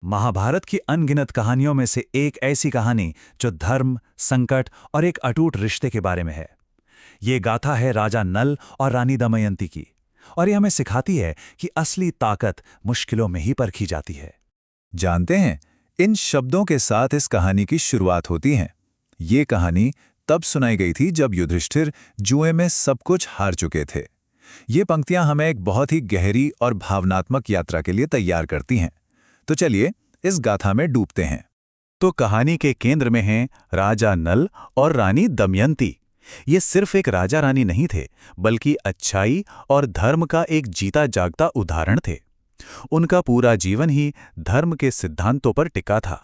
महाभारत की अनगिनत कहानियों में से एक ऐसी कहानी जो धर्म, संकट और एक अटूट रिश्ते के बारे में है। ये गाथा है राजा नल और रानी दमयंती की, और ये हमें सिखाती है कि असली ताकत मुश्किलों में ही परखी जाती है। जानते हैं, इन शब्दों के साथ इस कहानी की शुरुआत होती है। ये कहानी तब सुनाई गई थी जब युधिष्ठिर जुए में सब कुछ हार चुके थे। ये पंक्तियां हमें एक बहुत ही गहरी और भावनात्मक यात्रा के लिए तैयार करती हैं। तो चलिए इस गाथा में डूबते हैं। तो कहानी के केंद्र में हैं राजा नल और रानी दमयंती। ये सिर्फ एक राजा रानी नहीं थे, बल्कि अच्छाई और धर्म का एक जीता जागता उदाहरण थे। उनका पूरा जीवन ही धर्म के सिद्धांतों पर टिका था।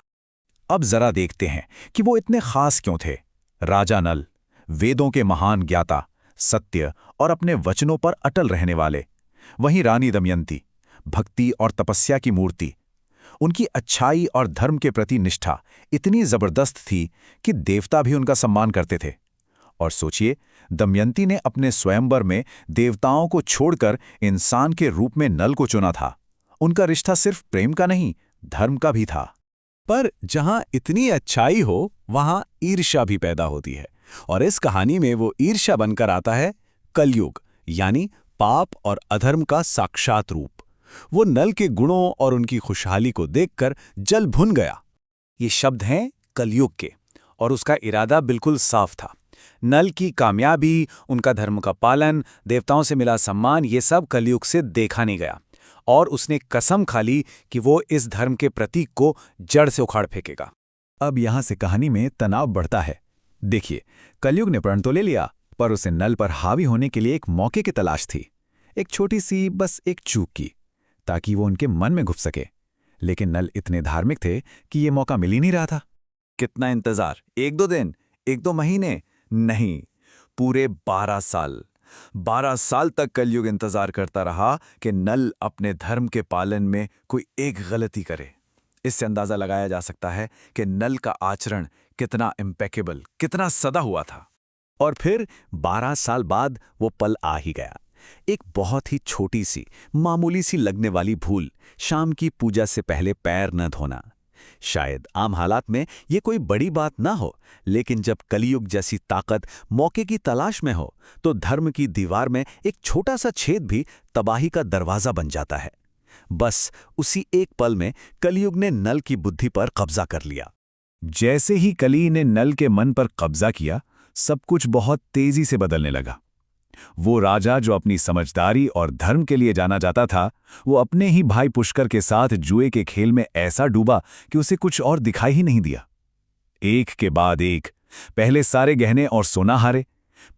अब जरा देखते हैं कि वो इतने खास क्यों थे। राजा नल, वेदों के महान ज्ञाता, सत्य और अपने वचनों पर अटल रहने वाले। वहीं रानी दमयंती, भक्ति और तपस्या की मूर्ति। उनकी अच्छाई और धर्म के प्रति निष्ठा इतनी जबरदस्त थी कि देवता भी उनका सम्मान करते थे। और सोचिए, दमयंती ने अपने स्वयंवर में देवताओं को छोड़कर इंसान के रूप में नल को चुना था। उनका रिश्ता सिर्फ प्रेम का नहीं, धर्म का भी था। पर जहां इतनी अच्छाई हो, वहां ईर्ष्या भी पैदा होती है। और इस कहानी में वो ईर्ष्या बनकर आता है कलयुग, यानी पाप और अधर्म का साक्षात रूप। वो नल के गुणों और उनकी खुशहाली को देखकर जल भुन गया। ये शब्द हैं कलयुग के, और उसका इरादा बिल्कुल साफ था। नल की कामयाबी, उनका धर्म का पालन, देवताओं से मिला सम्मान, ये सब कलयुग से देखा नहीं गया। और उसने कसम खा ली कि वो इस धर्म के प्रतीक को जड़ से उखाड़ फेंकेगा। अब यहां से कहानी में तनाव बढ़ता है। देखिए, कलयुग ने प्रण तो ले लिया, पर उसे नल पर हावी होने के लिए एक मौके की तलाश थी। एक छोटी सी, बस एक चूक की, ताकि वो उनके मन में घुस सके। लेकिन नल इतने धार्मिक थे कि ये मौका मिल ही नहीं रहा था। कितना इंतजार, 1-2 दिन, 1-2 महीने नहीं, पूरे 12 साल। 12 साल तक कलयुग इंतजार करता रहा कि नल अपने धर्म के पालन में कोई एक गलती करे। इससे अंदाजा लगाया जा सकता है कि नल का आचरण कितना इम्पेकेबल, कितना सदा हुआ था। और फिर 12 साल बाद वो पल आ ही गया। एक बहुत ही छोटी सी, मामूली सी लगने वाली भूल, शाम की पूजा से पहले पैर न धोना। शायद आम हालात में ये कोई बड़ी बात ना हो, लेकिन जब कलयुग जैसी ताकत मौके की तलाश में हो, तो धर्म की दीवार में एक छोटा सा छेद भी तबाही का दरवाजा बन जाता है। बस उसी एक पल में कलयुग ने नल की बुद्धि पर कब्जा कर लिया। जैसे ही कली ने नल के मन पर कब्जा किया, सब कुछ बहुत तेजी से बदलने लगा। वो राजा जो अपनी समझदारी और धर्म के लिए जाना जाता था, वो अपने ही भाई पुष्कर के साथ जुए के खेल में ऐसा डूबा कि उसे कुछ और दिखाई ही नहीं दिया। एक के बाद एक, पहले सारे गहने और सोना हारे,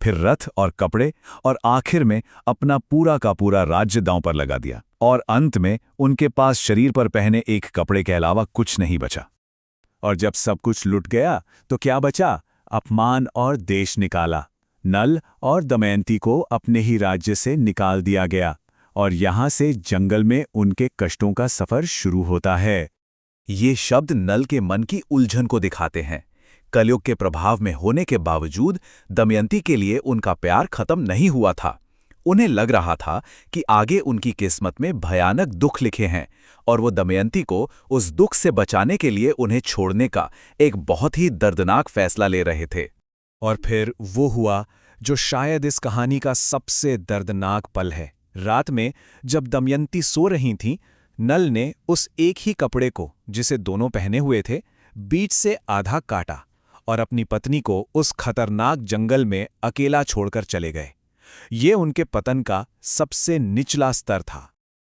फिर रथ और कपड़े, और आखिर में अपना पूरा का पूरा राज्य दांव पर लगा दिया। और अंत में उनके पास शरीर पर पहने एक कपड़े के अलावा कुछ नहीं बचा। और जब सब कुछ लुट गया तो क्या बचा? अपमान और देश निकाला। नल और दमयंती को अपने ही राज्य से निकाल दिया गया, और यहां से जंगल में उनके कष्टों का सफर शुरू होता है। ये शब्द नल के मन की उलझन को दिखाते हैं। कलयुग के प्रभाव में होने के बावजूद दमयंती के लिए उनका प्यार खत्म नहीं हुआ था। उन्हें लग रहा था कि आगे उनकी किस्मत में भयानक दुख लिखे हैं, और वो दमयंती को उस दुख से बचाने के लिए उन्हें छोड़ने का एक बहुत ही दर्दनाक फैसला ले रहे थे। और फिर वो हुआ जो शायद इस कहानी का सबसे दर्दनाक पल है। रात में जब दमयंती सो रही थीं, नल ने उस एक ही कपड़े को, जिसे दोनों पहने हुए थे, बीच से आधा काटा और अपनी पत्नी को उस खतरनाक जंगल में अकेला छोड़कर चले गए। ये उनके पतन का सबसे निचला स्तर था।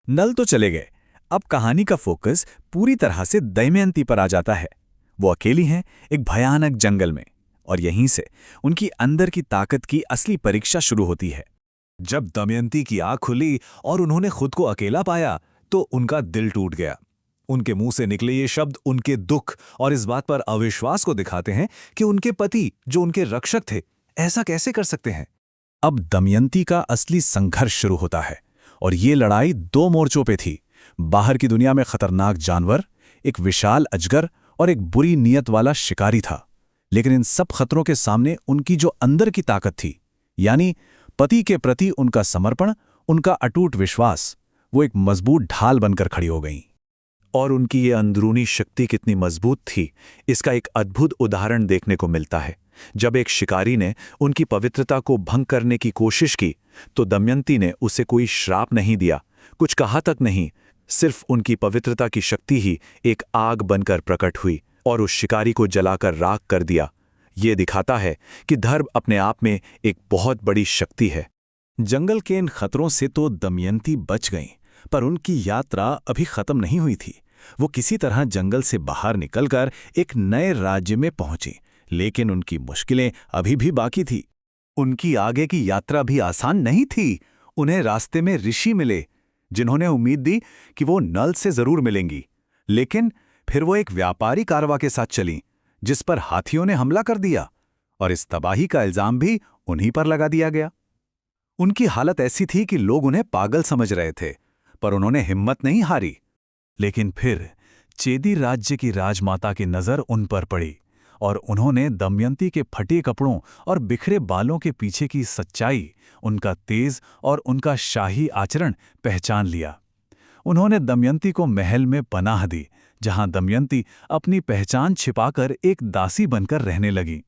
नल तो चले गए, अब कहानी का फोकस पूरी तरह से दमयंती पर आ जाता है। वो अकेली हैं एक भयानक जंगल में, और यहीं से उनकी अंदर की ताकत की असली परीक्षा शुरू होती है। जब दमयंती की आंख खुली और उन्होंने खुद को अकेला पाया, तो उनका दिल टूट गया। उनके मुंह से निकले ये शब्द उनके दुख और इस बात पर अविश्वास को दिखाते हैं कि उनके पति, जो उनके रक्षक थे, ऐसा कैसे कर सकते हैं। अब दमयंती का असली संघर्ष शुरू होता है, और ये लड़ाई 2 मोर्चों पे थी। बाहर की दुनिया में खतरनाक जानवर, एक विशाल अजगर और एक बुरी नीयत वाला शिकारी था। लेकिन इन सब खतरों के सामने उनकी जो अंदर की ताकत थी, यानी पति के प्रति उनका समर्पण, उनका अटूट विश्वास, वो एक मजबूत ढाल बनकर खड़ी हो गई। और उनकी ये अंदरूनी शक्ति कितनी मजबूत थी, इसका एक अद्भुत उदाहरण देखने को मिलता है। जब एक शिकारी ने उनकी पवित्रता को भंग करने की कोशिश की, तो दमयंती ने उसे कोई श्राप नहीं दिया, कुछ कहा तक नहीं। सिर्फ उनकी पवित्रता की शक्ति ही एक आग बनकर प्रकट हुई और उस शिकारी को जलाकर राख कर दिया। ये दिखाता है कि धर्म अपने आप में एक बहुत बड़ी शक्ति है। जंगल के इन खतरों से तो दमयंती बच गईं, पर उनकी यात्रा अभी खत्म नहीं हुई थी। वो किसी तरह जंगल से बाहर निकलकर एक नए राज्य में पहुंची, लेकिन उनकी मुश्किलें अभी भी बाकी थी। उनकी आगे की यात्रा भी आसान नहीं थी। उन्हें रास्ते में ऋषि मिले, जिन्होंने उम्मीद दी कि वो नल से जरूर मिलेंगी, लेकिन फिर वो एक व्यापारी कारवा के साथ चलीं, जिस पर हाथियों ने हमला कर दिया, और इस तबाही का इल्जाम भी उन्हीं पर लगा दिया गया। उनकी हालत ऐसी थी कि लोग उन्हें पागल समझ रहे थे, पर उन्होंने हिम्मत नहीं हारी। लेकिन फिर चेदी राज्य की राजमाता की नज़र उन पर पड़ी और उन्होंने दमयंती के फटे कपड़ों और बिखरे बालों के पीछे की सच्चाई, उनका तेज और उनका शाही आचरण पहचान लिया। उन्होंने दमयंती को महल में पनाह दी, जहां दमयंती अपनी पहचान छिपाकर एक दासी बनकर रहने लगी।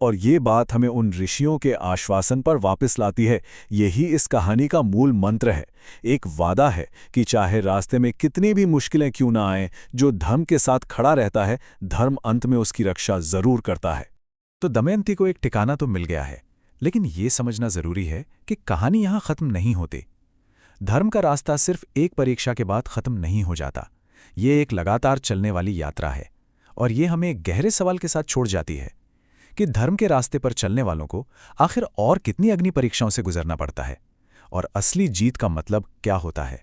और ये बात हमें उन ऋषियों के आश्वासन पर वापस लाती है। यही इस कहानी का मूल मंत्र है। एक वादा है कि चाहे रास्ते में कितनी भी मुश्किलें क्यों ना आएं, जो धर्म के साथ खड़ा रहता है, धर्म अंत में उसकी रक्षा जरूर करता है। तो दमयंती को एक ठिकाना तो मिल गया है, लेकिन ये समझना जरूरी है कि कहानी यहां खत्म नहीं होती। धर्म का रास्ता सिर्फ एक परीक्षा के बाद खत्म नहीं हो जाता। ये एक लगातार चलने वाली यात्रा है, और ये हमें एक गहरे सवाल के साथ छोड़ जाती है कि धर्म के रास्ते पर चलने वालों को आखिर और कितनी अग्नि परीक्षाओं से गुजरना पड़ता है, और असली जीत का मतलब क्या होता है।